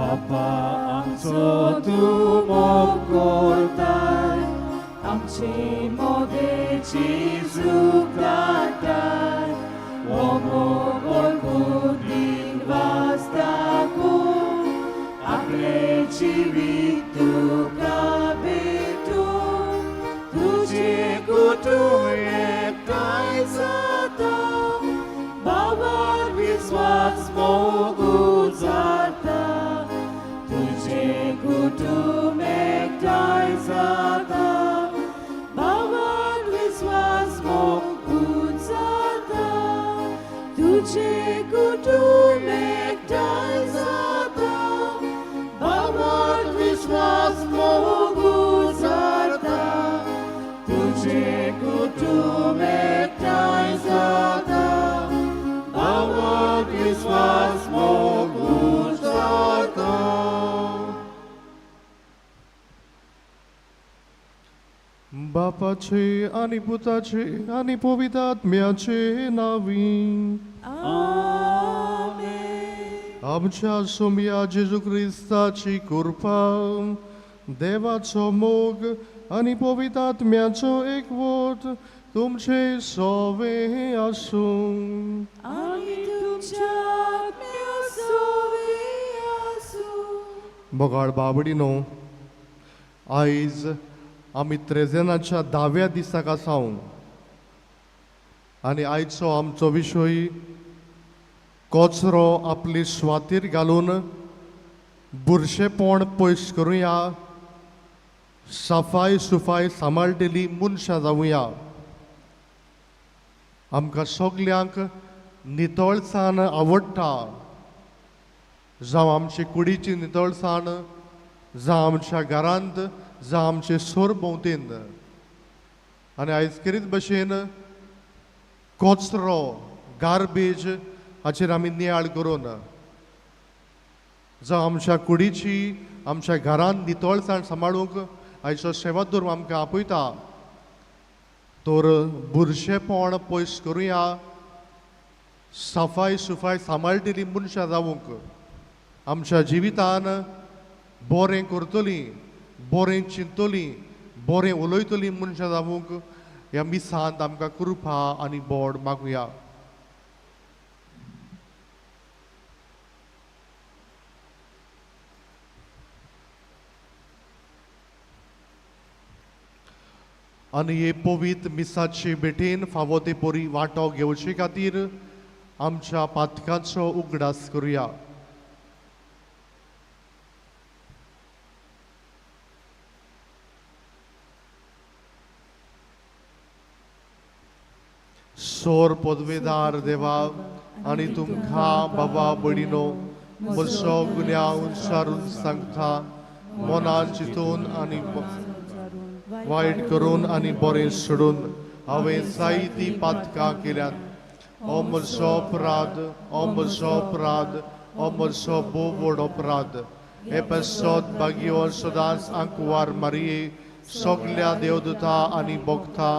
बापा आमचो तूं मोग करताय, आमची मोदेची चूक दाताय, हो मोग वळखून वाचताकून आपले जिवीत तुका भेटून तुझे कुटुंब एकठांय जाता, भावार विश्वास मोगू जाता, तुझे कुटुंब एकठांय जाता, भावार विश्वास मोगू जाता, तुझे कुटुंब एकठांय जाता, भावार विश्वास मोगू जाता, तुझे कुटुंब एकठांय जाता, भावार विश्वास मोगू जाता. बापाचे आणि पुताचे आणि पवित्र आत्म्याचे नावी. आमच्या सोम्या जेजू ख्रिस्ताची कृपा, देवाचो मोग आणि पवित्र आत्म्याचो एकवट तुमचे सोवे आसूं. बोगाळ बाबडीनो, आयज आमी त्रेजेनाच्या 10व्या दिसाक आसां आनी आयचो आमचो विशय कचरो आपली स्वातीर घालून बुरशेपण पयस करुया, सफाई सुफाई सांबाळटली मनशां जावुया. आमकां सगल्यांक नितळसाण आवडटा, जावं आमचे कुडीची नितळसाण, जावं आमच्या घरांत, जावं आमचे सरभोंवतेन. आनी आयज करीत भशेन कचरो गार्बेज हाचेर आमी नियाळ करून जावं आमच्या कुडीची, आमच्या घरांत नितळसाण सांबाळूंक आयचो सेवा धर्म आमकां आपयता. तर बुरशेपण पयस करुया, सफाई सुफाई सांबाळटली मनशां जावूंक, आमच्या जिवितान बरें करतलीं, बरें चिंततलीं, बरें उलयतलीं मनशां जावूंक ह्या मिसांत आमकां कृपा आनी बोड मागुया. आनी हे पवित्र मिसाचे भेटेन फावो ते परी वांटो घेवचे खातीर आमच्या पातकांचो उगडास करुया. सोर पदवेदार देवा, आनी तुमकां बाबा बडिनो म्हजो गुन्यांव उच्चारून सांगता, मनान चिंतून आनी वायट करून आनी बरें सोडून हांवें जायतीं पातकां केल्यात. हो म्हजो अपराध, हो म्हजो अपराध, हो म्हजो भोव व्हड अपराध. हे पसत भाग्यो सदांच आंकवार मारये सगल्या देवदूतां आनी भक्तां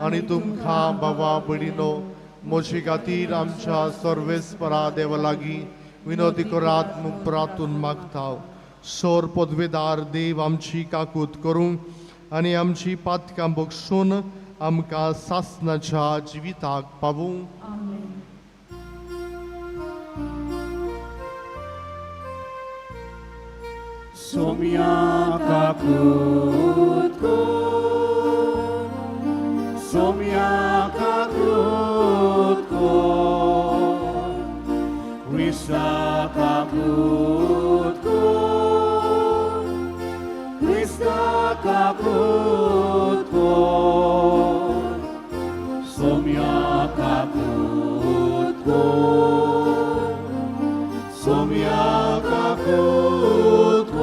आनी तुमकां बाबा बडिनो म्हजे खातीर आमच्या सर्वेस्परा देवा लागीं विनोदी करात म्हूण प्रार्थून मागता. सोर पदवेदार देव आमची काकूत करूं आनी आमची पातकां बक्षून आमकां सासणाच्या जिविताक पावूं. सोम्या काकूत कोर, सोम्या काकूत कोर, क्रिस्ता काकूत कोर, क्रिस्ता काकूत कोर, सोम्या काकूत कोर, सोम्या काकूत कोर.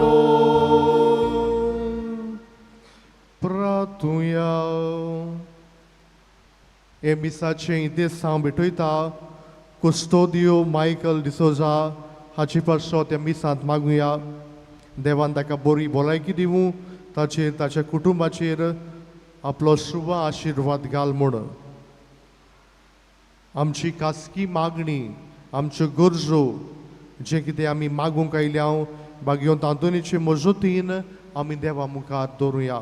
प्रार्थुया. हे मिसाचे देसांव भेटयता कुस्टोदियो मायकल डिसोजा हाची पासो त्या मिसांत मागुया. देवान ताका बरी भलायकी दिवूं, ताचेर ताच्या कुटुंबाचेर आपलो शुभ आशिर्वाद घाल म्हूण. आमची खासगी मागणी, आमच्यो गरजो जे कितें आमी मागूंक आयल्या भाग्योन तांतुनीचे मजतीन आमी देवा मुखार दवरुया.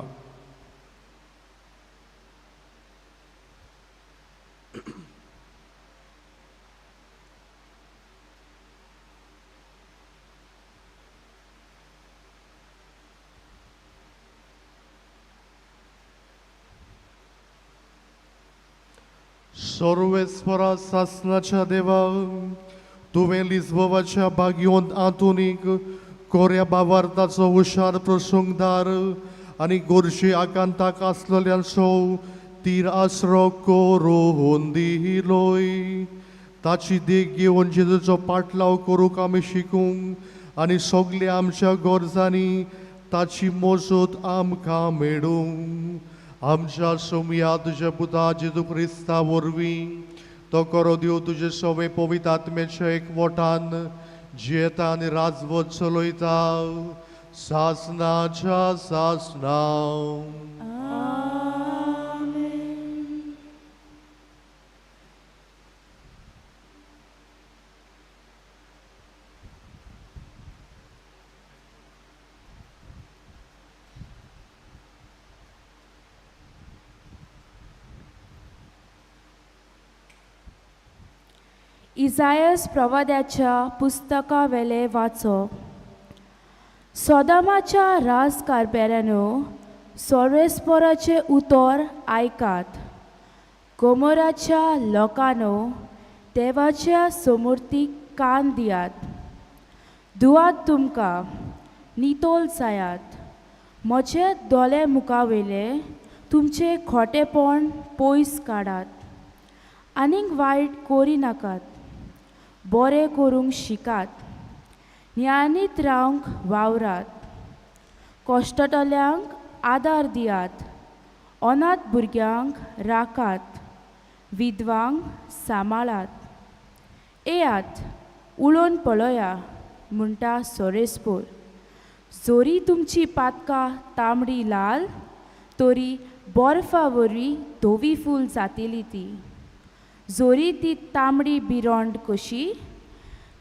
सर्वेस्परा सासनाच्या देवा, तुवें लिस्बोवाच्या भाग्योंत आंतुनीक कोऱ्या बावार्थाचो हुशार प्रसंगदार आनी गोरशी आकांताक आसलेल्यांचो तीर आसरो करून दिलोय. ताची देख घेवन जेजूचो पाटलाव करूंक आमी शिकूंक आनी सगल्या आमच्या गरजांनी ताची मजत आमकां मेळूंक. आमच्या सोमया तुज्या पुता जेजू क्रिस्ता वरवीं तो करो दिव तुजे सवे पवित्र आत्म्याच्या एकवटान जियेता आनी राजवट चलयता सासनाच्या सासना. इसायास प्रवाद्याच्या पुस्तका वेले वाचप. सोदामाच्या राजकारपेऱ्यानो, सर्वेस्पराचे उतर आयकात. गोमोराच्या लोकांनो, देवाच्या समृद्धीक कान दियात. दुआत तुमकां नितोल जायात. म्हजे दोळे मुखावेले तुमचे खोटेपण पयस काडात. आनीक वायट करी नाकात. बरें करूंक शिकात. न्यायानीत रावंक वावरात. कश्टतल्यांक आदार दियात. अनाथ भुरग्यांक राखात. विधवांक सांबाळात. येयात, उलोवन पळया म्हणटा सोरेस्पोर. जोरी तुमची पातकां तांबडी लाल, तोरी बर्फा वरवीं धवी फूल जातली ती. जोरी ती तांबडी बिरोंड कशी,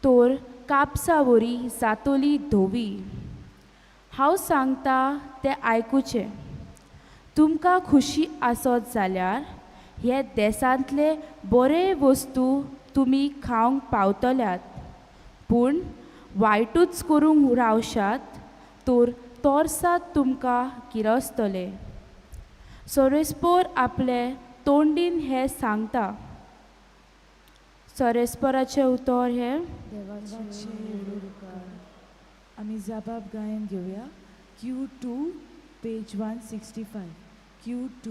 तोर कापसा वरी जातली धवी. हांव सांगता तें आयकुचें. तुमकां खुशी आसत जाल्यार हे देसांतले बरे वस्तू तुमी खावंक पावतल्यात. पूण वायटूच करूंक रावशात तर तोर्सात तुमकां किरसतले. सोरेस्पोर आपले तोंडीन हे सांगता. सोरेस्पोराचें उतर हे आमी जबाब गायन घेवया. Q2 page 165. Q2.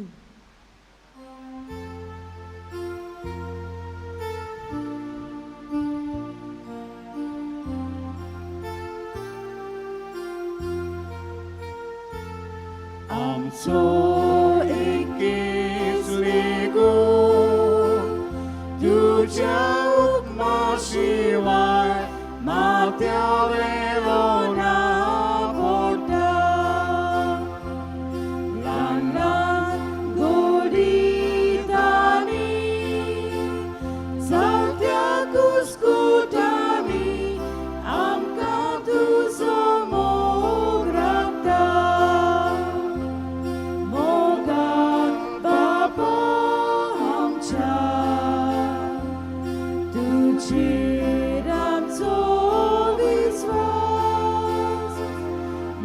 आमचो एकेच लेगो तुझ्या उपमा शिवाय माथ्या वेलो ना पडटा. ल्हान ल्हान गोडीतांनी चलत्या कुस्कुटांनी आमकां तुजो मोग राबता. मोगान बापा आमच्या तुजेर आमचो विस्वास.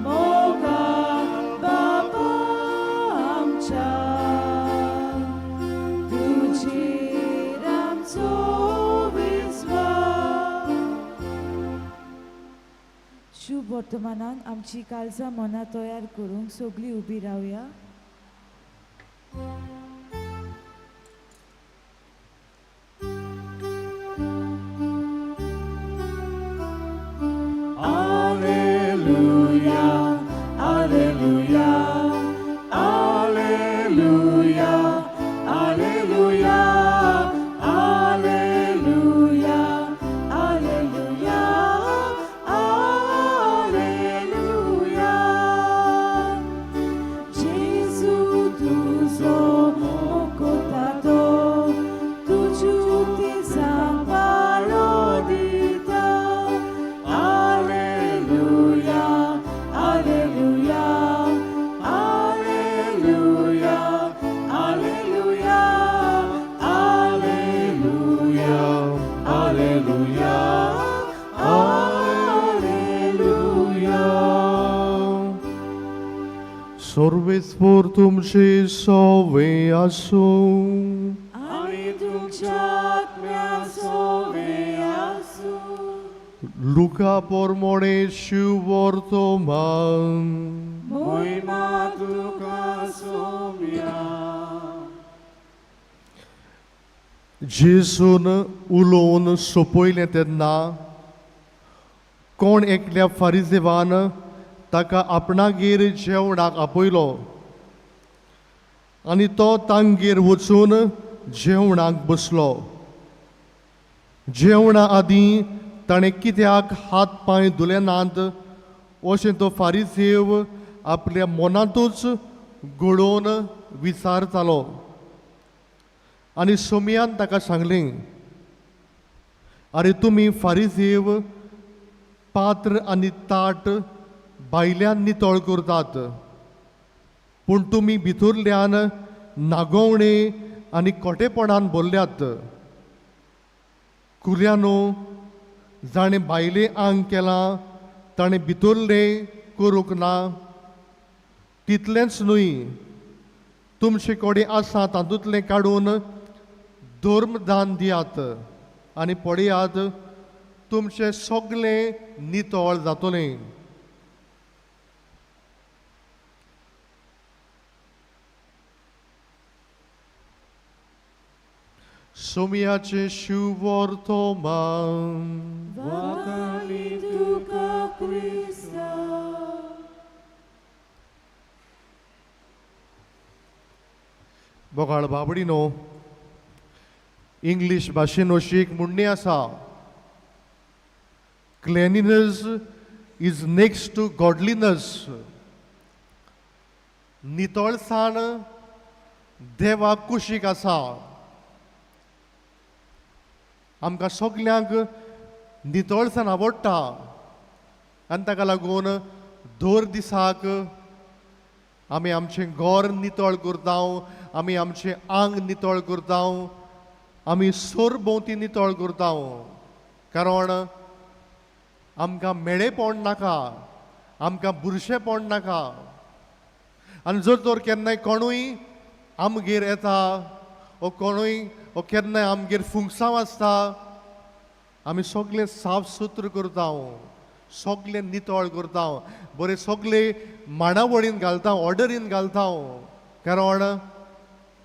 मोगान बापा आमच्या तुजेर आमचो विस्वास. शुभ वर्तमानान आमची काळजां मनां तयार करूंक सगळीं उबी रावया. Alleluia, Alleluia, Alleluia, Alleluia, Alleluia, Alleluia, Alleluia. Gesù tuzo सर्वेस्पर तुमचे सवे आसूं आणि तुमच्या आत्म्या सोवे आसूं. लुका परमोणे शिवर्तमान मोहिमा तुका सोम्या. जेसून उलोवन सोंपयलें तेन्ना कोण एकल्या फारिजेवान ताका आपणागेर जेवणाक आपयलो आनी तो तांगेर वचून जेवणाक बसलो. जेवणा आदीं ताणें कित्याक हात पांय धुले नात अशें तो फारिजेव आपल्या मनांतूच घडोवन विचारतालो. आनी सोमयान ताका सांगलें, आरे तुमी फारिजेव पात्र आनी ताट भायल्यान नितळ करतात, पूण तुमी भितरल्यान नागोवणे आनी खोटेपणान भरल्यात. कुल्यानो जाणें भायलें आंग केलां ताणें भितरलें करूंक ना. तितलेंच न्हय, तुमचे कडेन आसा तातूंतलें काडून धर्मदान दियात आनी पळयात तुमचें सगळें नितळ जातलें. सोमयाचें शिवर्तमान. वखाणी तुका क्रिस्ता. बोगाळ बाबडीनो, इंग्लीश भाशेन अशी एक म्हणणी आसा, क्लेनिनेस इज नेक्स्ट टू गॉडलिनेस. नितळसाण देवाक कुशीक आसा. आमकां सगल्यांक नितळसाण आवडटा आनी ताका लागून दर दिसाक आमी आमचें घर नितळ करता, आमी आमचें आंग नितळ करता, आमी सरभोंवती नितळ करता, कारण आमकां मेळेपण नाका, आमकां बुरशेपण नाका. आनी जर तर केन्नाय कोणूय आमगेर येता ओ केन्नाय आमगेर फुंकसांव आसता, आमी सगळें साफ सुत्र करता, सगळें नितळ करता, बरें सगळें मांडावळीन घालता, ऑर्डरीन घालता, कारण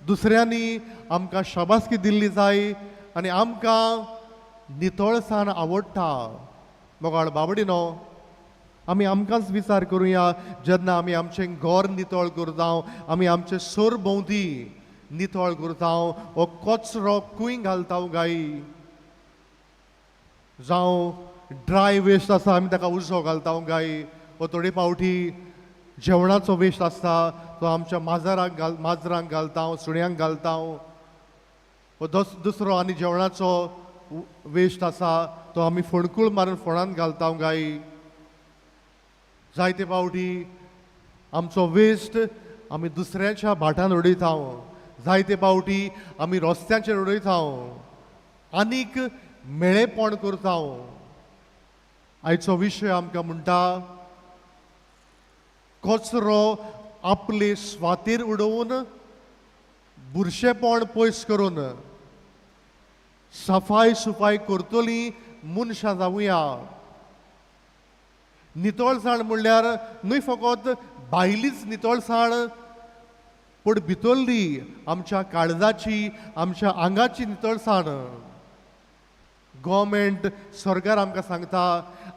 दुसऱ्यांनी आमकां शाबासकी दिल्ली जाय आनी आमकां नितळसाण आवडटा. मोगाळ बाबडीनो, आमी आमकांच विचार करुया, जेन्ना आमी आमचें घर नितळ करता, आमी आमचे सरभोंवती नितळ करता, हो कचरो खंय घालता गाय, जावं ड्राय वेस्ट आसा आमी ताका उजो घालता गाय, वो थोडे फावटी जेवणाचो वेस्ट आसता तो आमच्या माजरांक घालता, सुण्यांक घालता, वो दुसरो आनी जेवणाचो वेस्ट आसा तो आमी फोणकूळ मारून फोणान घालता गाय. जायते फावटी आमचो वेस्ट आमी दुसऱ्याच्या भाटान उडयता, जायते फावटी आमी रस्त्याचेर उडयता, आनीक मेळेपण करता. आयचो विशय आमकां म्हणटा, कचरो आपले स्वातेर उडोवन बुरशेपण पयस करून सफाई सुफाई करतली मनशां जावुया. नितळसाण म्हणल्यार न्हय फकत भायलीच नितळसाण, पूण भितरली आमच्या काळजाची, आमच्या आंगाची नितळसाण. गव्हर्मेंट सरकार आमकां सांगता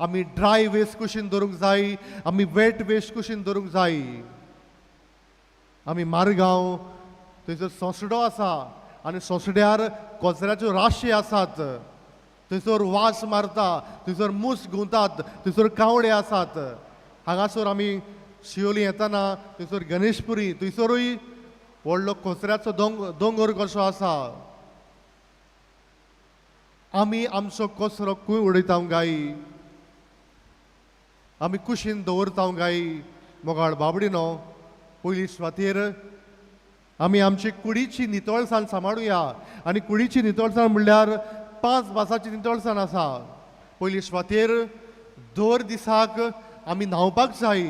आमी ड्राय वेस्ट कुशीन दवरूंक जाय, आमी वेट वेस्ट कुशीन दवरूंक जाय. आमी मारगांव थंयसर सोंसडो आसा आनी सोंसड्यार कचऱ्याच्यो राशी आसात, थंयसर वास मारता, थंयसर मूस घुंवतात, थंयसर कावळे आसात. हांगासर आमी शिवोली येताना थंयसर गणेशपुरी, थंयसरूय व्हडलो कचऱ्याचो दोंगर कसो आसा. आमी आमचो कचरो खंय उडयता गाय, आमी कुशीन दवरता गाय. मोगाळ बाबडीनो, पयली सुवातेर आमी आमची कुडीची नितळसाण सांबाळुया. आनी कुडीची नितळसाण म्हणल्यार 5 भासाची नितळसाण आसा. पयली सुवातेर दर दिसाक आमी न्हांवपाक जाय.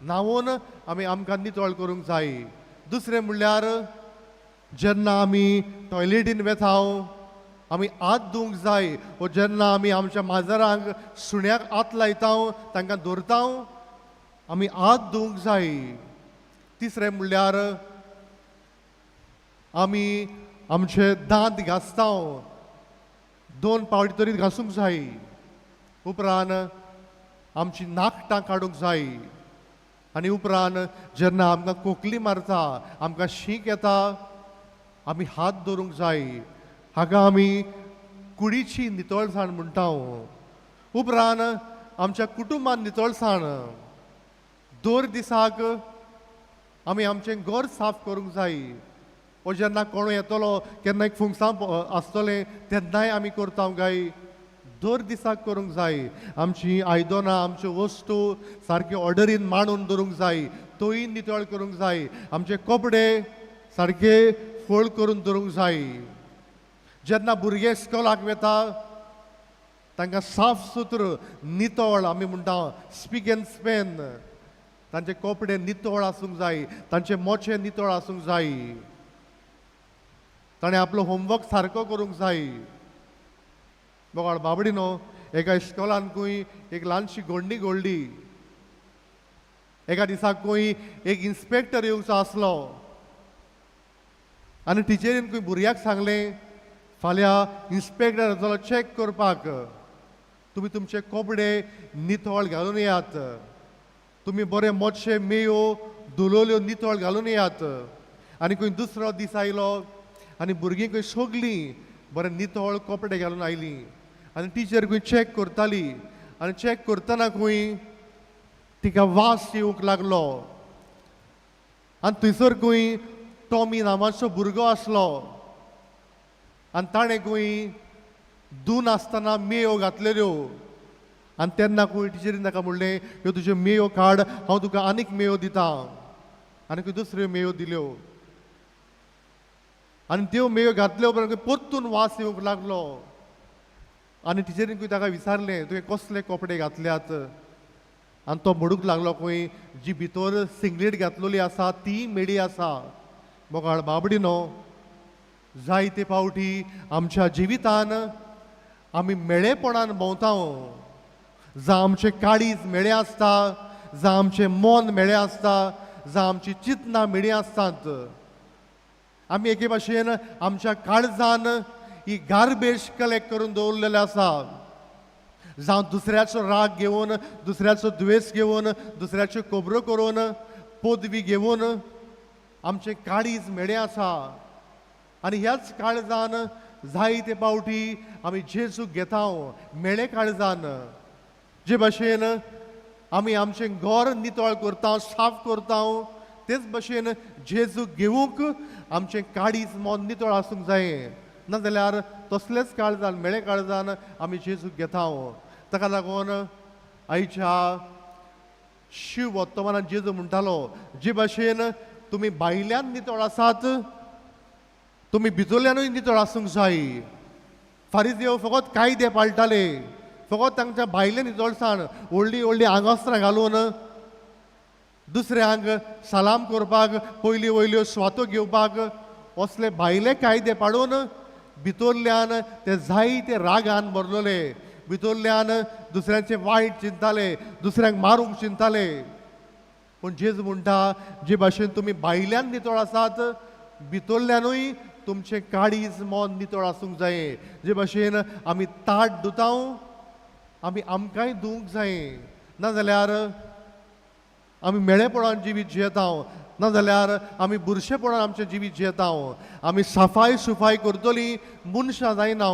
न्हावून आमी आमकां नितळ करूंक जाय. दुसरें म्हणल्यार जेन्ना आमी टॉयलेटीन वेता आमी हात धुवंक जाय, व जेन्ना आमी आमच्या माजरांक सुण्याक हात लायता तांकां धरता आमी हात धुवंक जाय. तिसरें म्हणल्यार आमी आमचे दांत घासता 2 पावटी तरी घासूंक जाय. उपरांत आमची नाखटां काडूंक जाय. आनी उपरांत जेन्ना आमकां खोकली मारता, आमकां शींक येता, आमी हात धरूंक जाय. हाका आमी कुडीची नितळसाण म्हणटा. उपरांत आमच्या कुटुंबान नितळसाण. दर दिसाक आमी आमचें घर साफ करूंक जाय. व जेन्ना कोण येतलो, केन्ना एक फुंगसां आसतलें तेन्नाय आमी करता काय. दर दिसाक करूंक जाय. आमची आयदनां, आमच्यो वस्तू सारके ऑर्डरीन मांडून दवरूंक जाय, तोय नितळ करूंक जाय. आमचे कपडे सारके फोल्ड करून दवरूंक जाय. जेन्ना भुरगे इस्कॉलाक वेता तांकां साफ सुत्र नितळ आमी म्हणटा स्पीक एंड स्पेन. तांचे कपडे नितळ आसूंक जाय, तांचे मोचे नितळ आसूंक जाय. ताणें आपलो होमवर्क सारको करूंक जाय. बोगाळ बाबडीनो, एका इस्कॉलांकूय एक ल्हानशी घडणी घडली. एका दिसाकूय एक इन्स्पेक्टर येवचो आसलो आनी टिचरीन भुरग्याक सांगलें, फाल्यां इन्स्पेक्टर येतलो चॅक करपाक. तुमी तुमचे कपडे नितळ घालून येयात. तुमी बरे मोडशे मेयो धुलोल्यो नितळ घालून येयात. आनी खंय दुसरो दीस आयलो आनी भुरगीं खंय सगलीं बरे नितळ कपडे घालून आयलीं. आनी टिचर खंय चॅक करताली. आनी चॅक करतना खंय तिका वास येवंक लागलो. आनी थंयसर खंय टॉमी नांवाचो भुरगो आसलो. आनी ताणें खंय धुवन आसतना मेयो घातलेल्यो. आनी तेन्ना खंय टिचरीन ताका म्हणलें, ह्यो तुज्यो मेयो काड, हांव तुका आनीक मेयो दितां. आनी खंय दुसऱ्यो मेयो दिल्यो. आनी त्यो मेयो घातल्यो उपरांत परतून वास येवंक लागलो. आनी टिचरीन खंय ताका विचारलें, तुवें कसले कपडे घातल्यात. आनी तो म्हणूंक लागलो, खंय जी भितर सिंगलेट घातलेली आसा ती मेडी आसा. बोगाळ बाबडीनो, जायते फावटी आमच्या जिवितान आमी मेळेपणान भोंवता. जावं आमचें काळीज मेळें आसता, जावं आमचें मन मेळें आसता, जावं आमची चिंतनां मेळीं आसतात. आमी एके भाशेन आमच्या काळजान ही गार्बेज कलेक्ट करून दवरलेले आसा. जावं दुसऱ्याचो राग घेवन, दुसऱ्याचो द्वेष घेवन, दुसऱ्याच्यो खबरो करून, पदवी घेवन आमचें काळीज मेळें आसा. आनी ह्याच काळजान जायते फावटी आमी जेजूक घेता मेळे काळजान. जे भाशेन आमी आमचें घर नितळ करता, साफ करता, तेच भाशेन जेजूक घेवूंक आमचें काळीज मन नितळ आसूंक जाय. नाजाल्यार तसलेच काळजान, मेळे काळजान आमी जेजूक घेता. ताका लागून आयच्या शिव वर्तमानांत जेजू म्हणटालो, जे भाशेन तुमी भायल्यान नितळ आसात, तुमी भितरल्यानूय नितळ आसूंक जाय. फारिझेव फकत कायदे पाळटाले, फकत तांच्या भायले नितळसाण, व्हडलीं व्हडलीं आंगवस्त्रां घालून दुसऱ्यांक सलाम करपाक, पयल्यो वयल्यो स्वातो घेवपाक असले भायले कायदे पाडून भितरल्यान ते जायते रागान भरलेले. भितरल्यान दुसऱ्यांचे वायट चिंताले, दुसऱ्यांक मारूंक चिंताले. पूण जेजू म्हणटा, जे भाशेन तुमी भायल्यान नितळ आसात, भितरल्यानूय तुमचें काळीज मन नितळ आसूंक जाय. जे भाशेन आमी ताट धुता, आमी आमकांय धुवंक जाय. नाजाल्यार आमी मेळेपणान जिवीत जियेता, नाजाल्यार आमी बुरशेपणान आमचें जिवीत जियेता. आमी सफाई सुफाई करतलीं मनशां जायना.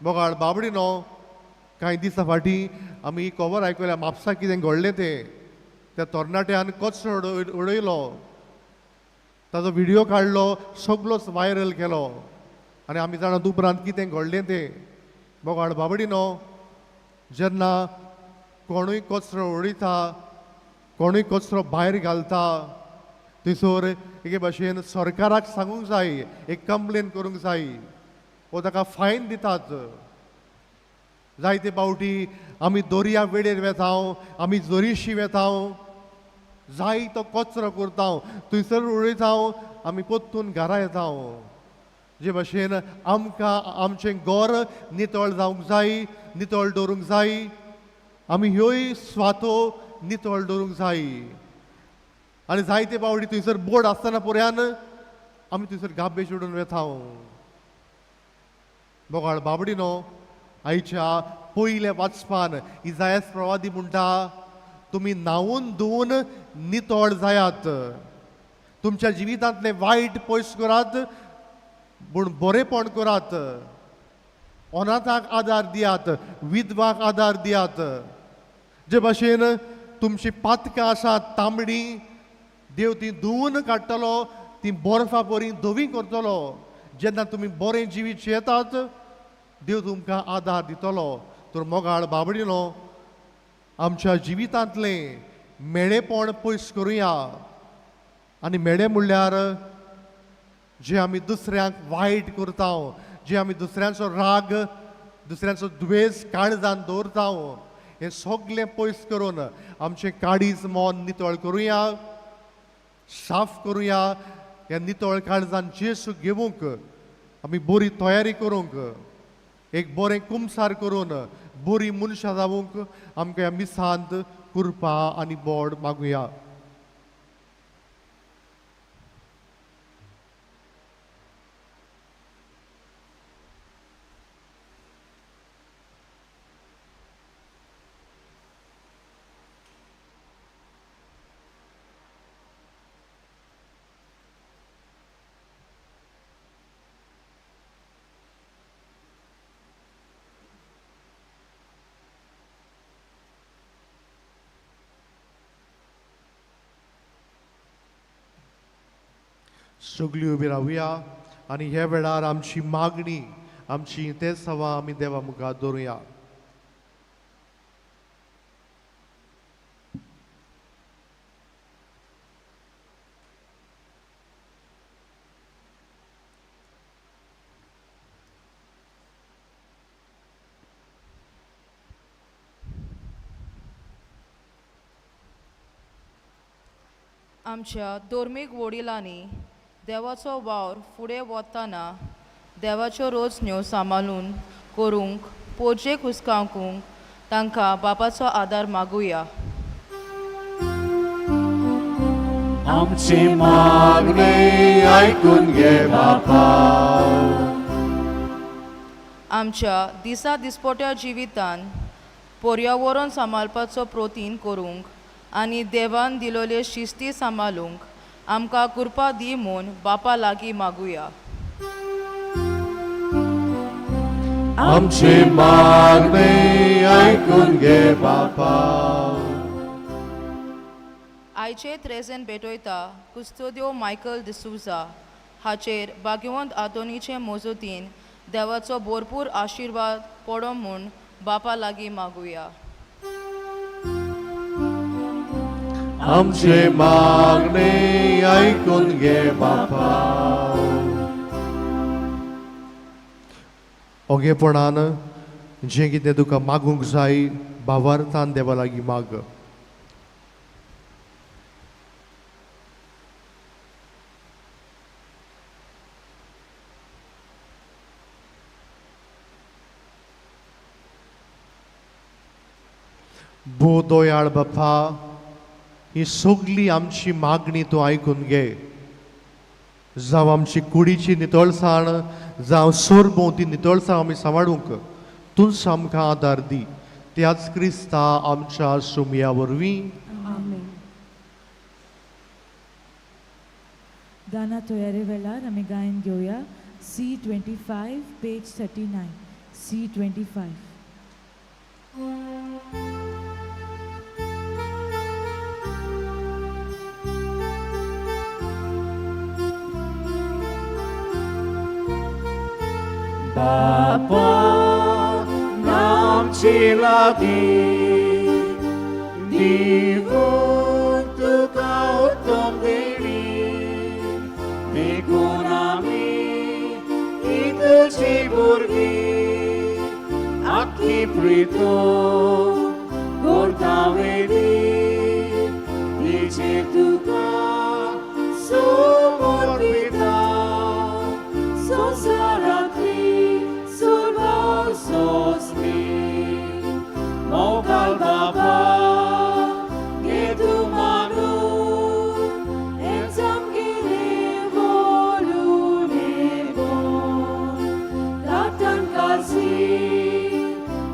बोगाळ बाबडीनो, कांय दिसा फाटीं आमी खबर आयकल्या म्हापसा कितें घडलें तें. त्या तरणाट्यान कचरो उडयलो, ताजो व्हिडियो काडलो, सगळोच व्हायरल केलो. आनी आमी जाणात उपरांत कितें घडलें तें. बोगाळ बाबडीनो, जेन्ना कोणूय कचरो उडयता, कोणूय कचरो भायर घालता, थंयसर एके भाशेन सरकाराक सांगूंक जाय, एक कंप्लेन करूंक जाय, वा ताका फायन दितात. जायते फावटी आमी दर्या वेळेर वेता, आमी जोरीशी वेता, जाय तो कचरो करता थंयसर उडयता आमी पोत्तून घरा येता जे भाशेन आमकां आमचें घर नितळ जावंक जाय नितळ दवरूंक जाय आमी ह्योय स्वातो नितळ दवरूंक जाय आनी जायते पावटी थंयसर बोर्ड आसतना पर्यान आमी थंयसर गाबेज उडोवन वेता बोगाळ बाबडीनो आयच्या पयल्या वाचपान इजायास प्रवादी म्हणटा तुमी न्हावून धुवून नितळ जायात तुमच्या जिवितांतले वायट पयस करात पूण बरेपण करात अनाथाक आदार दियात विधवाक आदार दियात जे भाशेन तुमची पातकां आसात तांबडी देव ती धुवून काडटलो ती बर्फा बरी धवी करतलो जेन्ना तुमी बरें जिवीत येतात देव तुमकां आदार दितलो तर मोगाळ बाबडीनो आमच्या जिवितांतले मेळेपण पयस करुया आनी मेळे म्हणल्यार जे आमी दुसऱ्यांक वायट करता जे आमी दुसऱ्यांचो राग दुसऱ्यांचो द्वेष काळजान दवरता हें सगळें पयस करून आमचें काळीज मन नितळ करुया साफ करुया ह्या नितळ काळजान जेसू घेवंक आमी बरी तयारी करूंक एक बरें कुमसार करून बरी मनशां जावंक आमकां ह्या मिसांत कृपा आनी बोड मागुया सगळीं उबी रावया आनी ह्या वेळार आमची मागणी आमची ते सवा आमी देवा मुखार दवरुया आमच्या धर्मीक वडिलांनी देवाचो वावर फुडें वतना देवाच्यो रोजण्यो सांबाळून करूंक पोजेक हुस्कावूंक तांकां बापाचो आदार मागुया आमची मागणी आयकून घे बापा आमच्या दिसा दिसपट्या जिवितान पर्यावरण सांबाळपाचो प्रोतीन करूंक आनी देवान दिलोले शिस्ती सांबाळूंक आमकां कृपा दी म्हूण बापा लागीं मागुया आमची मागणी आयकून घे बापा आयचे त्रेजेन भेटयता कुस्तोदियो मायकल डिसूजा हाचेर भाग्यवंत आदोनीचे मोजतीन देवाचो भरपूर आशिर्वाद पडो म्हूण बापा लागीं मागुया आमची मागणी आयकून घे बापा ओगेपणान जें कितें तुका मागूंक जाय भावार्थान देवा लागीं माग भो दोयाळ बापा ही सगळी आमची मागणी तूं आयकून घे जावं आमची कुडीची नितळसाण जावं सोरभोंवती नितळसाण आमी सांबाळूंक तूंच आमकां आदार दी त्याच क्रिस्ता आमच्या सुमया वरवीं गाना तयारे वेळार आमी गायन घेवया C25 पेज 39 C25 बापा आमची लागीं दिवूंक तुका उत्तम देणी देखून आमी तुजी भुरगीं आख्खी प्रीतो करता वेली Lecce tuca sumorpita, sosarati survausos mi, mocal baba, getu manu, etsam gire volune bon, datan kasi,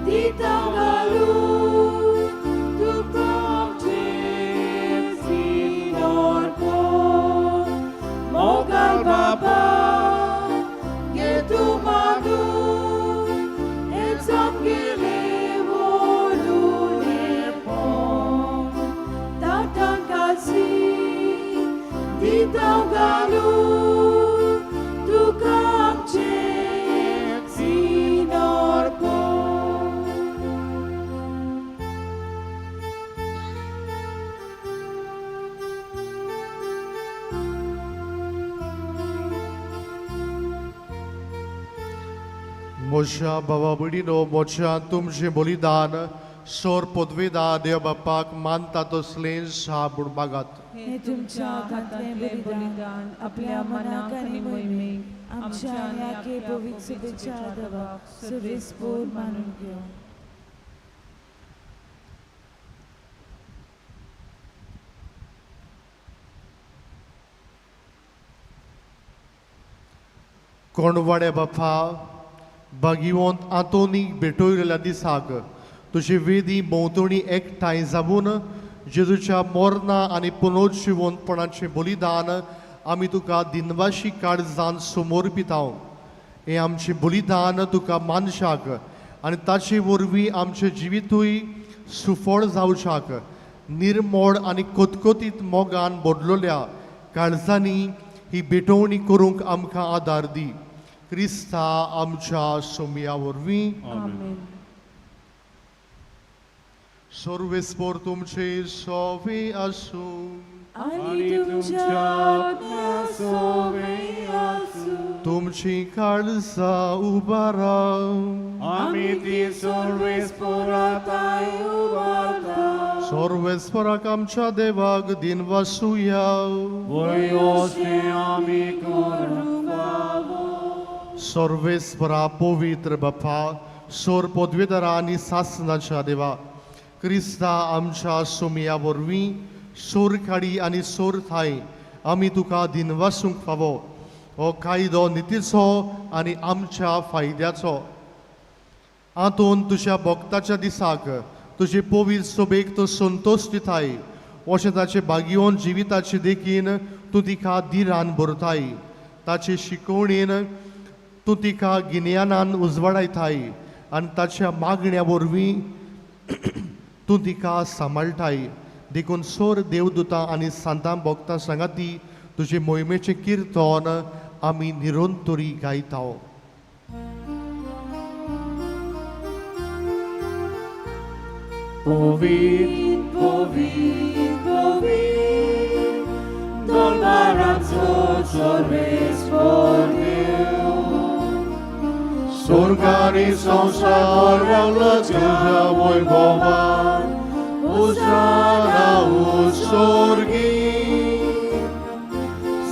ditang galu, tukam sinor bon, mocal baba, getu manu, etsam gire volune bon, datan kasi, ditang galu, tukam sinor bon. मोशा बाबा बडिनो मोशा तुमचे बलिदान सोर पदवेदा देव बापाक मानता तो slain शाबुड मागात हे तुमच्या घातले बलिदान आपल्या मनाक आणि मोहिमेक आमच्या आन्याके पवित्र सभेच्या आदराक सर्वेस्पोर मानून घेऊ. कोणवाडे बापा भागिवंत आतोनीक भेटोयलेल्या दिसाक तुझे वेदी भोंवतणी एकठांय जावन जेजूच्या मोरना आनी पुनरुज्जीवनपणाचें बलिदान आमी तुका दिनवाशी काळजान समोर पिताव. हें आमचें बलिदान तुका मानशाक आनी ताचे वरवीं आमचें जिवितूय सुफळ जावशाक निर्मोळ आनी कोतकोतीत मोगान भरलोल्या काळजांनी ही भेटवणी करूंक आमकां आदार दी. क्रिस्ता आमच्या सोमया वरवीं आमेन. सर्वेस्पोर तुमचे सोवे आसूं. आणि तुमच्या आत्म्या सोवे आसूं. तुमची काळजां उबाराव. आमी ती सर्वेस्पोराताय उबारता. सर्वेस्पराक आमच्या देवाक दिनवासुया. वयोसे आमी करूंक पावो. सर्वेस्परा पवित्र बापा सोर पदवेदारा आनी सासनाच्या देवा क्रिस्ता आमच्या सोमया वरवीं सोर काडी आनी सोर थाय आमी तुका दिनवासूंक फावो. हो कायदो नितीचो आनी आमच्या फायद्याचो. हातून तुज्या भक्ताच्या दिसाक तुजे पवित्र सोबेक तो संतोश दिताय. अशें ताचे भागियोन जिविताचे देखीन तूं तिका दिरान भरताय. ताचे शिकवणेन तूं तिका गिन्यानान उजवाडायताय आनी ताच्या मागण्या वरवीं तूं तिका सांबाळटाय. देखून सोर देवदूतां आनी सांतां भक्तां सांगाती तुजे मोहिमेचें किर्तन आमी निरंतरी गायताव. Povit, povit, povit, dolbaraco सर्वेस्पोर Surgani संसार वाला तुझ्या वैभवान उजाला उत्सर्गी.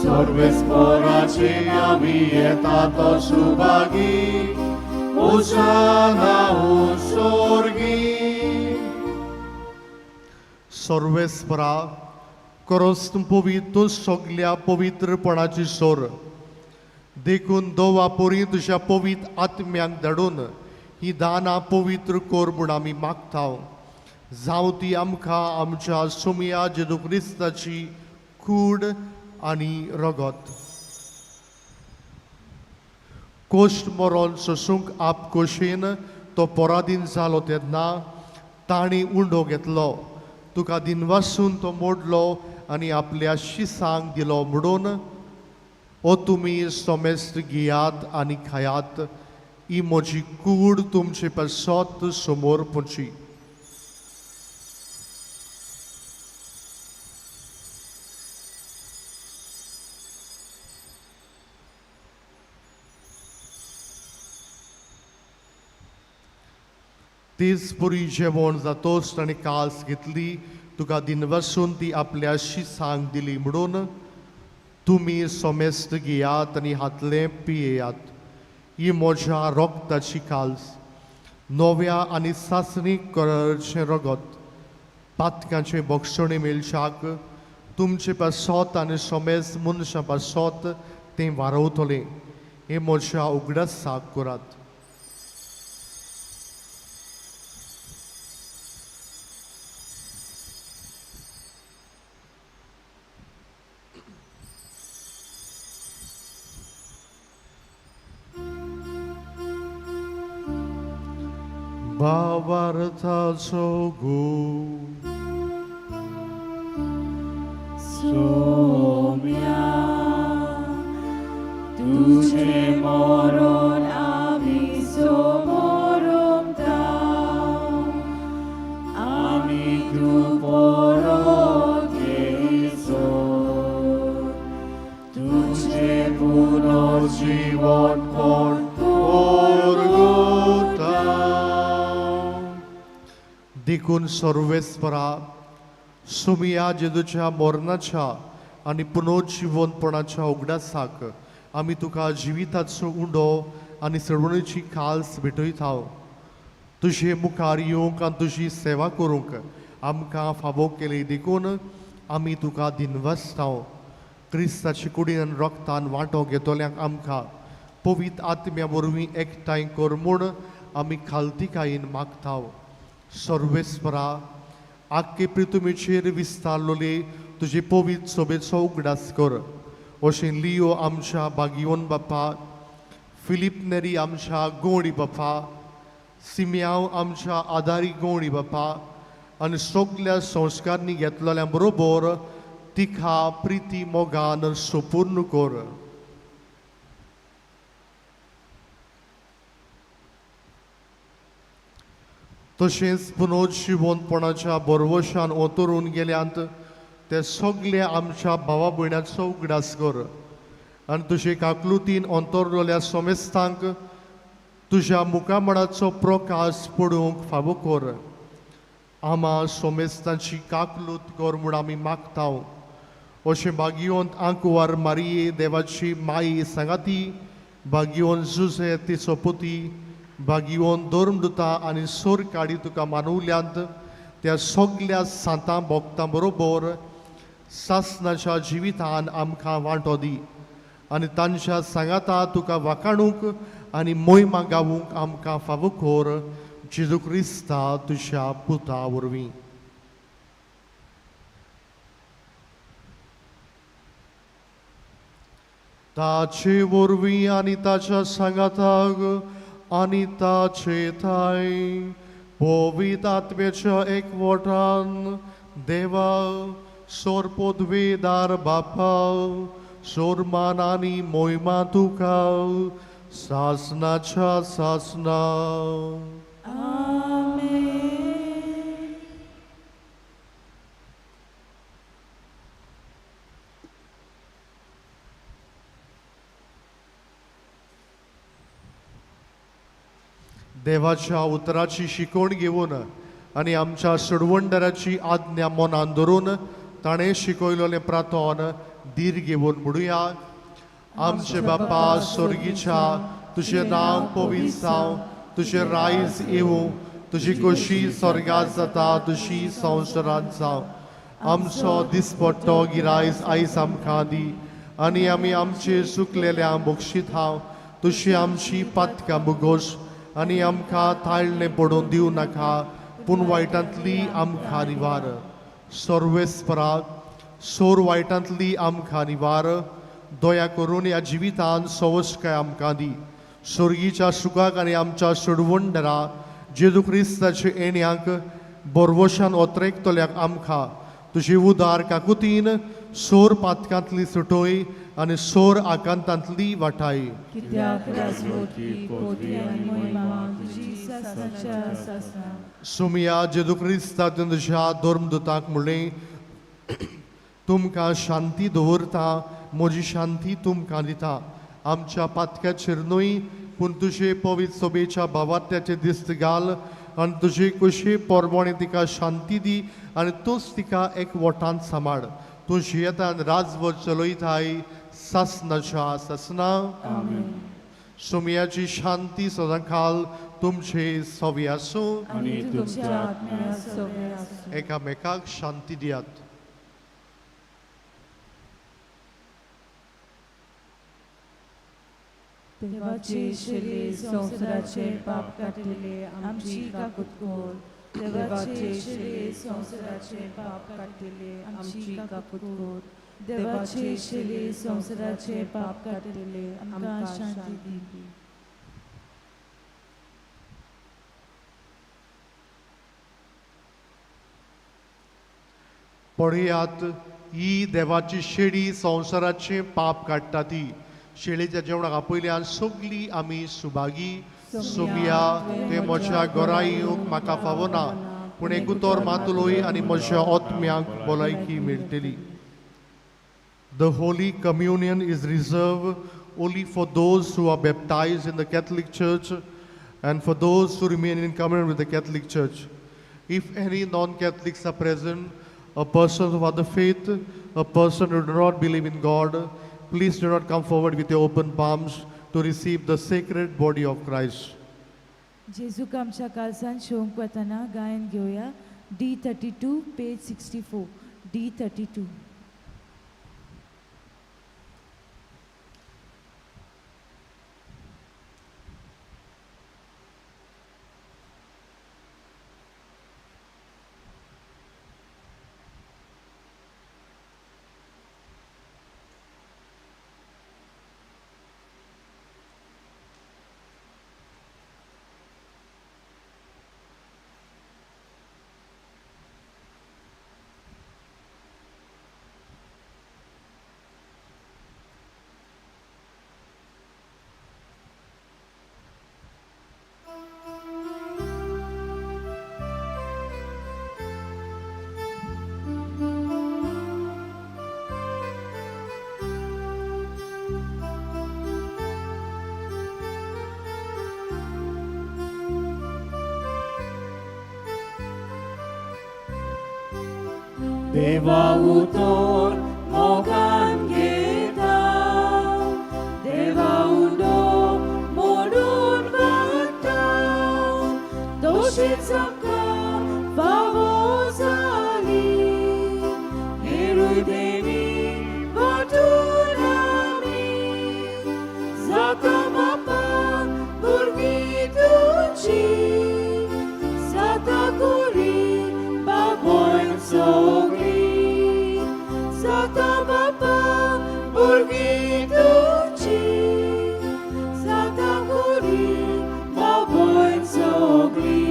सर्वेस्पोराचे आमी येतात सुभागी उजाला उत्सर्गी. सर्वेस्परा करोस्त पवित्र सगल्या पवित्रपणाची सोर देखून दोवा पोरी तुज्या पवित्र आत्म्याक धाडून ही दानां पवित्र कोर म्हूण आमी मागताव. जावं ती आमकां आमच्या सोमया जेजू क्रिस्ताची कूड आनी रगत. कोश्ट मरोन सोसूंक आप खोशेन तो पराधीन जालो तेन्ना ताणी उंडो घेतलो. तुका दिनवासून तो मोडलो आनी आपल्या शिसांक दिलो म्हणून ओ तुमी सोमेस्त घेयात आनी खायात. ही म्हजी कूड तुमचे पासत समोर पोची. तीच पुरी जेवण जातोच ताणें कास घेतली. तुका दिनवासून ती आपल्या शिसांक दिली म्हणून तुम्ही सोमेस्त घेयात आनी हातले पियेयात. ही म्हज्या रोगताची काल्स, नव्या आनी सासणीक करचें रगत, पातकांचे भक्षणे मेलशाक तुमचे पासत आनी सोमेस्त मनशां पासत तें वारवतलें. हे म्हज्या उगडासाक करात. भावार्थाचो गूळ सोम्या तुझे मरण आमी समरमता आमी तू परत येयसो तुझे पुनर्जीवन कोण ओरगता. देखून सर्वेस्परा सुमिया जेजूच्या मरणाच्या आनी पुनर्जीवनपणाच्या उगडासाक आमी तुका जिविताचो उंडो आनी सडवणीची काल्स भेटयता. तुजे मुखार येवंक आनी तुजी सेवा करूंक आमकां फावो केली देखून आमी तुका दिनवासता. क्रिस्ताचे कुडीन आनी रगतान वांटो घेतल्यांक आमकां पवित्र आत्म्या वरवीं एकठांय कर म्हूण आमी खालतीकायेन मागता. सर्वेस्परा आख्खे पृथ्वीचेर विस्तारलोले तुजे पवित्र सोबेचो उगडास कर. अशें लियो आमच्या बागियोन बापा, फिलीप नेरी आमच्या गवळी बापा, सिम्यांव आमच्या आदारी गवळी बापा आनी सगल्या संस्कारनी घेतलेल्या बरोबर तिका प्रिती मोगान सोपूर्ण कर. तशेंच पुनर्जीवनपणाच्या बरवशान ओतरून गेल्यांत ते सगळे आमच्या भावा भयणाचो उगडास कर. आनी तुजे काकलुतीन अंतरलेल्या सोमेस्तांक तुज्या मुखामळाचो प्रकाश पडूंक फावो कर. आमा सोमेस्तांची काकलूत कर म्हूण आमी मागता. अशें भागियोंत आंकवार मारिये देवाची माई सांगाती, भागियोन जुजे तिचो पुती, भागियोन धर्मदुता आनी सोर काडी तुका मानवल्यांत त्या सगल्या सांतां भोगतां बरोबर सासणाच्या जिवितान आमकां वांटो दी आनी तांच्या सांगाता तुका वाखाणूंक आनी मोहिमा गावूंक आमकां फावो कर. जेजू क्रिस्ता तुज्या पुता वरवीं. ताचे वरवीं आनी ताच्या सांगाताक आनी ताचे थाय पवित्र आत्म्याच्या एकवटान देवा सोर पदवेदार बापा सोर मान आनी मोहिमा तुका सासणाच्या सासना. देवाच्या उतराची शिकवण घेवन आनी आमच्या सडवंडराची आज्ञा मनान धरून ताणें शिकयलोलें प्रार्थन धीर घेवन म्हणुया. आमचे बापा स्वर्गीच्या तुजें नांव पवित्र जावं, तुजें रायज येवं, तुजी कशी स्वर्गांत जाता तशी संवसारांत जावं. आमचो दिसपट्टो गिरायज आयज आमकां दी आनी आमी आमचे चुकलेल्यांक बक्षिता. तुशी आमची पातकां बुगोश आनी आमकां ताळणें पडून दिवं नाका, पूण वायटांतली आमकां निवार. सर्वेस्पराक सोर वायटांतली आमकां निवार. दया करून ह्या जिवितान सवस्काय आमकां दी. स्वर्गीच्या सुखाक आनी आमच्या सडवंडरा जेजू क्रिस्ताचे येण्याक बरवशान ओतरेकतल्याक आमकां तुजी उदार काकुतीन सोर पातकांतली सुटोय आनी सोर आकांतांतली वाटाय. कित्याक राजवटी पोती आनी महिमा तुजी सासणाच्या सासना. सुमिया जेजू क्रिस्ता तुज्या धर्मदुताक म्हणलें, तुमकां शांती दवरता, म्हजी शांती तुमकां दिता. आमच्या पातक्याचेर न्हय पूण तुजे पवित्र सोबेच्या भावार्थ्याचे दिस्त घाल आनी तुजी कुशी पोरमोणी तिका शांती दी आनी तूंच तिका एकवटान सांबाळ. तूं जियेतान राजभर चलयताय सासनाच्या सासना. सुमयाची शांती सदांकाल तुमचे सोबी आसूं. आनी तुमच्या आत्म्या सोबे आसूं. एकामेकाक शांती दियात. देवाचे शिले संवसाराचे पाप काटिले आमची काकूत कोर. देवाचे शिले संवसाराचे पाप काटिले आमची काकूत कोर. देवाचे शिले संवसाराचे पाप काटिले आमकां शांती दी. पळयात ही देवाची शेळी संवसाराचे पाप काडटा ती. शेळेच्या जेवणाक पयल्यान सगळीं आमी सुभागी. सुमिया ते म्हज्या घरा येवंक म्हाका फावना, पूण एक उतर मातलोय आनी म्हज्या आत्म्याक भलायकी मेळटली. The Holy Communion is reserved only for those who are baptized in the Catholic Church and for those who remain in communion with the Catholic Church. If any non-Catholics are present, a person of other faith, a person who do not believe in God, please do not come forward with your open palms to receive the sacred body of Christ. जेजूक आमच्या काळजान शोंक वतना गायन घेवया. D32 page 64. D32. देवा उतर मोगान घेता. देवा उडो मोडून वाटा. तोशीच आमकां फावो जाली. हेरूय देवी वाटून आमी. जाता बापा भुरगीं तुजी. जाता कुरी बाबोयन सगळीं. जाता बापा भुरगीं तुजी. जाता कुरी बाबोयन सगळीं.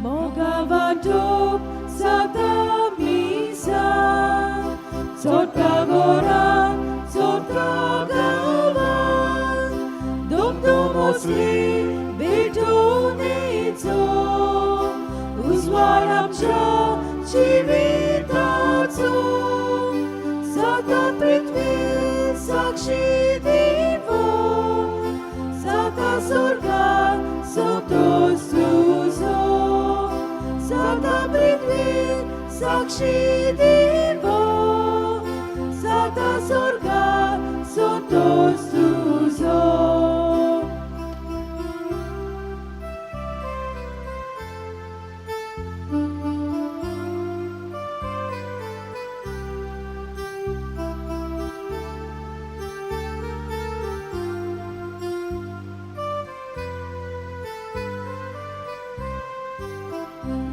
Moga vato sata misa. Sotka gora, sotka gawan. Dom osli betoneco. Uzwar amcia civitaco. Sata pritvi sakshi divo. Sata sorga soto suzo. Sata pritvi sakshi divo. Sata sorga soto suzo.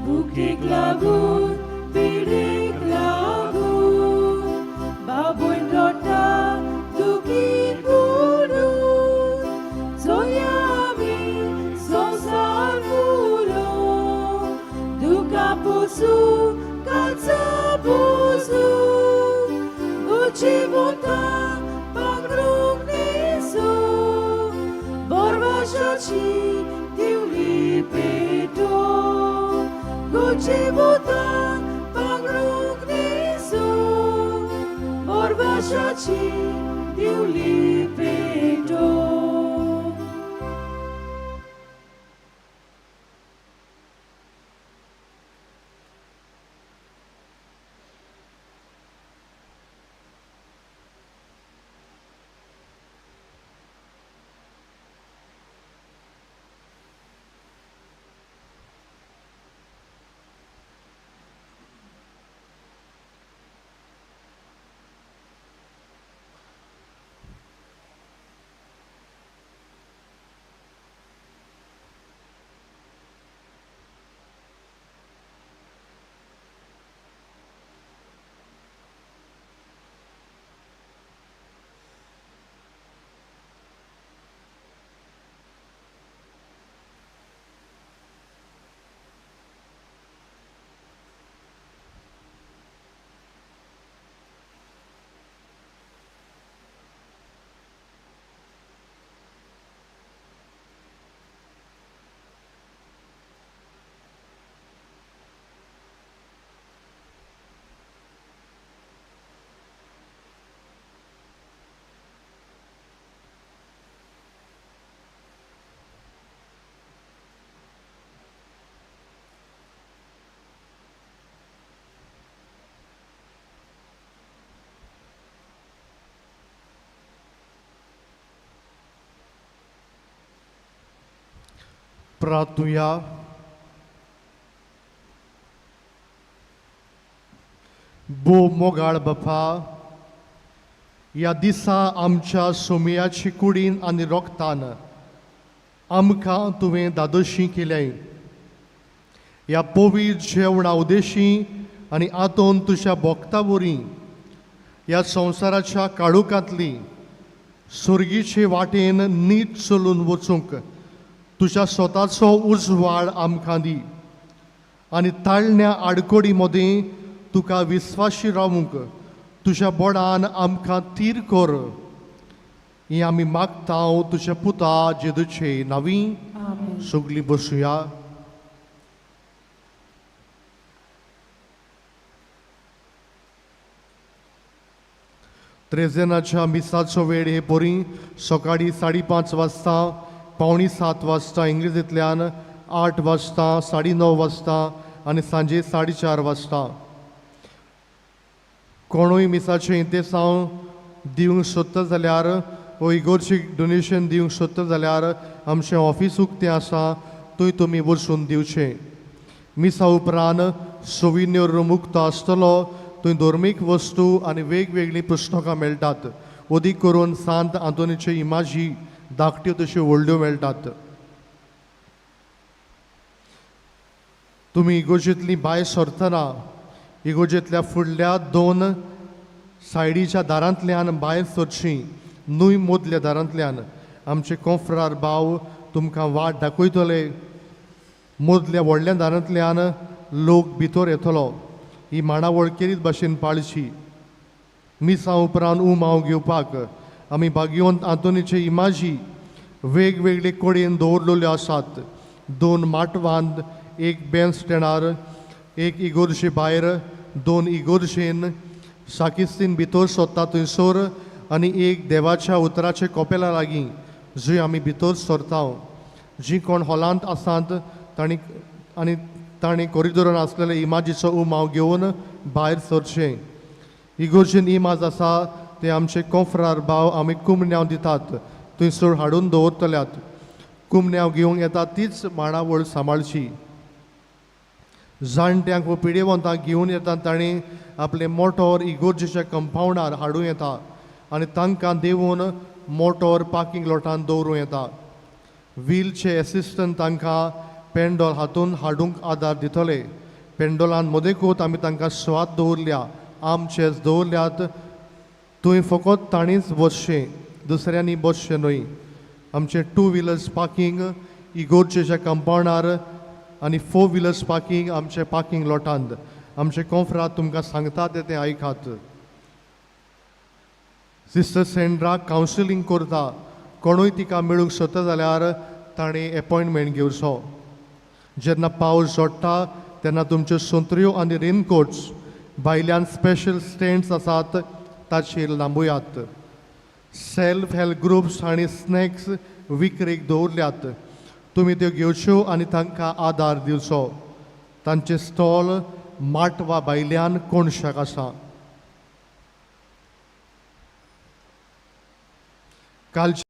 Bukik lagun, bidik lagun. Baboy rota, dukin budun. Soyami, sosar bulun. Duka pusu, kalsa busu. Guci bota, pangrung nisu. संवसाराची दिवली भेटो. प्रार्थूया. बो मोगाळ बापा, ह्या दिसा आमच्या सोमयाची कुडीन आनी रोगतान आमकां तुवें दादोशी केलें. ह्या पवित्र जेवणा उदेशी आनी आतोन तुज्या भोगता वरी ह्या संवसाराच्या काळुकांतली सुर्गीचे वाटेन नीट चलून वचूंक तुज्या स्वताचो उजवाड आमकां दी आनी ताळण्या आडकोडी मदीं तुका विस्वाशी रावूंक तुज्या बोडान आमकां तीर कर. ही आमी मागतांव तुज्या पुता जेजूचे नांवी. सगळीं बसुया. त्रेजेनाच्या मिसाचो वेळ हे पोरी सकाळी 5:30 वाजता, 6:45 वाजता इंग्लिजींतल्यान, 8 वाजता, 9:30 वाजता आनी सांजे 4:30 वाजता. कोणूय मिसाचें इंतेसांव दिवंक सोदता जाल्यार वो इगोर्जीक डोनेशन दिवंक सोदता जाल्यार आमचें ऑफिस उक्तें आसा, थंय तुमी वचून दिवचें. मिसा उपरांत सोविन्योर रूम उक्तो आसतलो, थंय धर्मीक वस्तू आनी वेगवेगळीं पुस्तकां मेळटात. अदीक करून सांत आंतोनीचे इमाजी धाकट्यो तश्यो व्हडल्यो मेळटात. तुमी इगोर्जेंतली भायर सरतना इगोर्जेंतल्या फुडल्या 2 सायडीच्या दारांतल्यान भायर सरचीं. न्हय मदल्या दारांतल्यान आमचे कोंफरार भाव तुमकां वाट दाखयतले. मदल्या व्हडल्या दारांतल्यान लोक भितर येतलो. ही मांडावळ केरीत भाशेन पाळची. मिसा उपरांत उमाव घेवपाक आमी भाग्यवंत आंतोनीचे इमाजी वेगवेगळे कडेन दवरलेल्यो आसात. 2 माटवांत, 1 बॅन स्टँडार, 1 इगोर्जे भायर, 2 इगोर्जेन, साकिस्तीन भितर सरता थंयसर आनी 1 देवाच्या उतराचे कोपेला लागीं जंय आमी भितर सरता. जीं कोण हॉलांत आसात तांणी कॉरिडोरान आसलेले इमाजीचो उमाव घेवन भायर सरचें. इगोर्जेन इमाज आसा ते आमचे कोंफरार भाव आमी कुमन्यांव दितात, थंयसर हाडून दवरतल्यात. कुमन्यांव घेवंक येता तीच मांडावळ सांबाळची. जाणट्यांक व पिडेवंतांक घेवन येता तांणी आपले मोटोर इगोर्जेच्या कंपावंडार हाडूं येता आनी तांकां देंवून मोटोर पार्किंग लॉटान दवरूं येता. व्हीलचे एसिस्टंट तांकां पेंडॉल हातून हाडूंक आदार दितले. पेंडॉलान मदेकूच आमी तांकां स्वाद दवरल्या, आमचेच दवरल्यात. थंय फकत तांणीच बसचें, दुसऱ्यांनी बसचें न्हय. आमचें 2 व्हिलर्स पार्किंग इगोर्जेच्या कंपावंडार आनी 4 व्हिलर्स पार्किंग आमचे पार्किंग लॉटांत. आमचे कोंफरात तुमकां सांगतात तें आयकात. सिस्टर सेंड्राक कावन्सिलींग करता. कोणूय तिका मेळूंक सोदता जाल्यार ताणें एपॉयंटमेंट घेवचो. जेन्ना पावस झोडटा तेन्ना तुमच्यो संत्र्यो आनी रेनकोट्स, भायल्यान स्पेशल स्टँड्स आसात ताचेर लांबुयात. सेल्फ हेल्प ग्रुप्स आनी स्नॅक्स विक्रेक दवरल्यात. तुमी त्यो घेवच्यो आनी तांकां आदार दिवचो. तांचे स्टॉल माटवा भायल्यान कोणशाक आसा. कालचे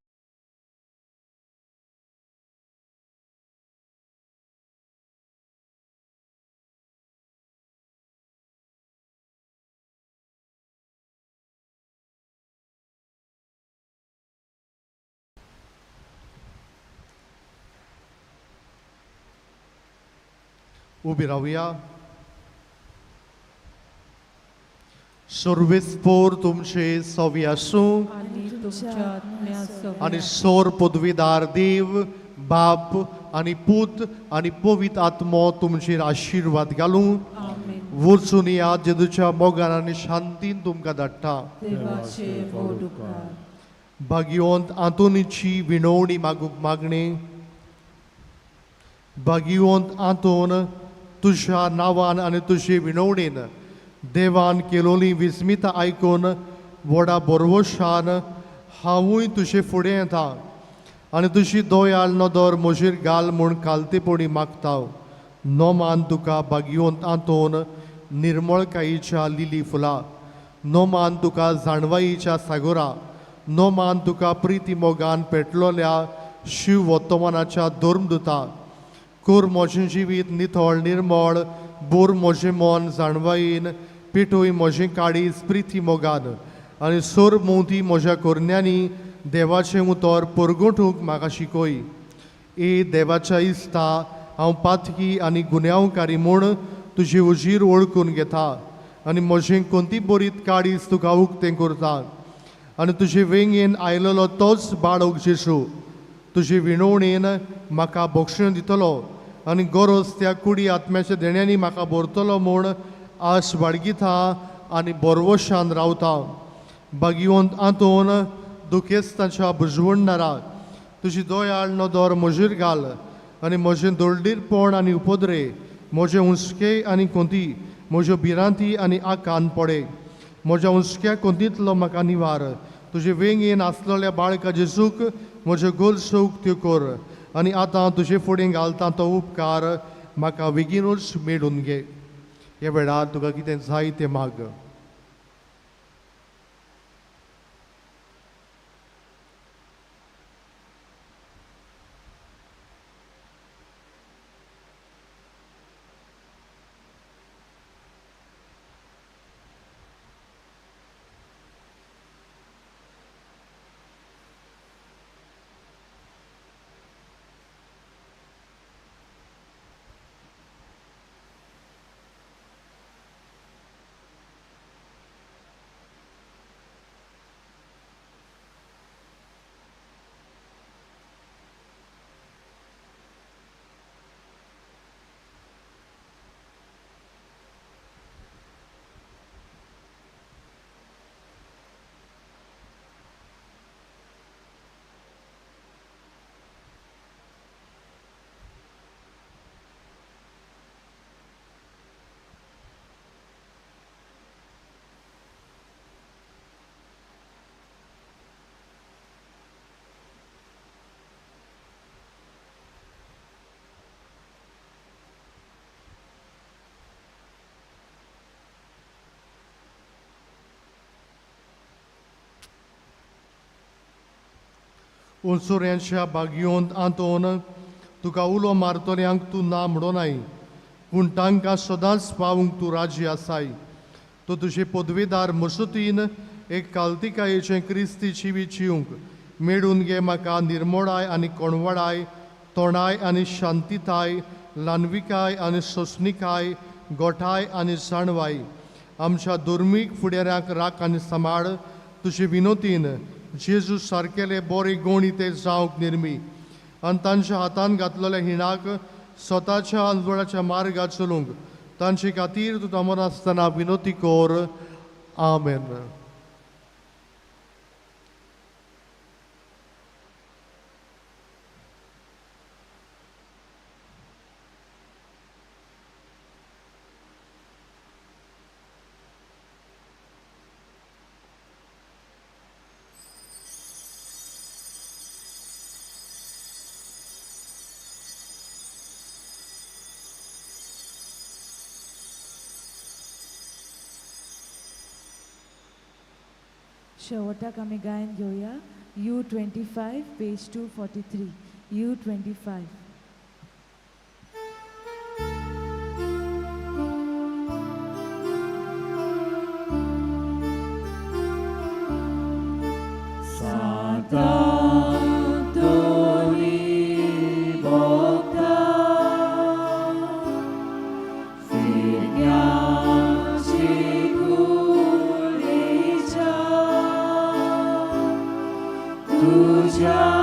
उबी रावया. सर्वेस्पोर तुमचे सवी आसूं आनी तुमच्या आत्म्या आनी सोर पदवीदार देव बाप आनी पूत आनी पवित्र आत्मो तुमचेर आशिर्वाद घालूं. आमेन. वचून या जेजूच्या मोगान आनी शांतीन तुमकां धाडटा. देवाचे व्हड उपकार. भाग्यवंत आंतोनीची विणवणी मागणे. भाग्यवंत आंतोन, तुज्या नांवान आनी तुजे विणवणेन देवान केलोली विस्मिता आयकून व्हडा बरवशान हांवूय तुजे फुडें येता आनी तुजी दोयाल नदर म्हजेर घाल म्हूण कालतेपणी मागता. नोमान तुका भाग्यवंत आंतोन निर्मळकायेच्या लिली फुलां. नोमान तुका जाणवायेच्या सागोरा. नोमान तुका प्रिती मोगान पेटलोल्या शिव वर्तमानाच्या धर्मदुता. कोर म्हजें जिवीत नितळ निर्मळ. बोर म्हजें मन जाणवायेन. पेटोय म्हजें काळीज प्रिती मोगान. आनी सोर मोवती म्हज्या कोरण्यांनी देवाचें उतर परगटूंक म्हाका शिकय. ए देवाच्या इस्ता, हांव पातकी आनी गुन्यांवकारी म्हूण तुजी उजीर वळखून घेता आनी म्हजें कोणती बरीत काळीज तुका उक्तें करता. आनी तुजे वेंगेन आयलोलो तोच बाळक जेशू तुजे विणवणेन म्हाका भक्षण दितलो आनी गरज त्या कुडी आत्म्याच्या देण्यांनी म्हाका भरतलो म्हूण आस बाळगिता आनी बरवशान रावता. भाग्यवंत आंतोन दुखेस्ताच्या बुजवणदारा तुजी दोयाळ नदर म्हजेर घाल आनी म्हजें दोळडीरपण आनी उपद्रे, म्हजें हुस्के आनी कोंती, म्हज्यो भिरांती आनी आकान पडे. म्हज्या हुस्क्या कोंतींतलो म्हाका निवार. तुजे वेंगेन आसलेल्या बाळका जेजूक म्हज्यो गरजो त्यो कर आनी आतां तुजे फुडें घालता तो उपकार म्हाका बेगीनूच मेळून घे. ह्या वेळार तुका कितें जाय तें माग. उंचुऱ्यांच्या भाग्यवंत आंतोन तुका उलो मारतल्यांक तूं ना म्हणोनाय, पूण तांकां सदांच पावूंक तूं राजी आसाय. तूं तुजे पदवेदार मसुतीन एक काल्तिकायेचें क्रिस्ती जिवीत जिवंक मेळून घे म्हाका निर्मळाय आनी कोणवडाय, तोणाय आनी शांतीताय, ल्हानविकाय आनी सोंसणिकाय, गोठाय आनी जाणवाय. आमच्या धर्मीक फुडाऱ्यांक राख आनी सांबाळ. तुजे विनोतीन जेजू सारकेले बरे गोणी ते जावंक निर्मी आनी तांच्या हातान घातलेल्या हिणाक स्वताच्या अंजवळाच्या मार्गात चलूंक तांचे खातीर तूं तमन आसतना विनोती कोर. आमेन. शेवटाक आमी गायन घेवया U25 पेज 243 U25. तुझ्या